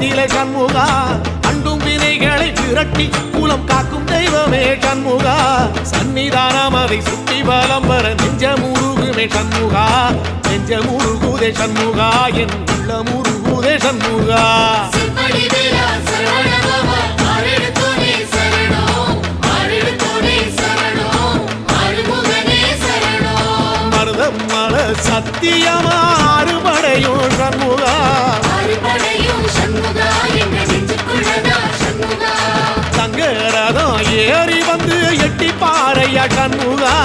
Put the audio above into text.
நிலை சண்முகா அண்டும் வினைகளை விரட்டி குலம் காக்கும் தெய்வமே சண்முகா சன்னிதானம் அதை சுற்றி பலம் வர நெஞ்சமுருகுமே சண்முகா நெஞ்சமுருகுதே சண்முகா என் உள்ளமுருகுதே சண்முகா மருதமல சத்தியமா அறுபடையும் சண்முகா சங்கரதம் ஏறி வந்து எட்டி பாறையா சண்முகா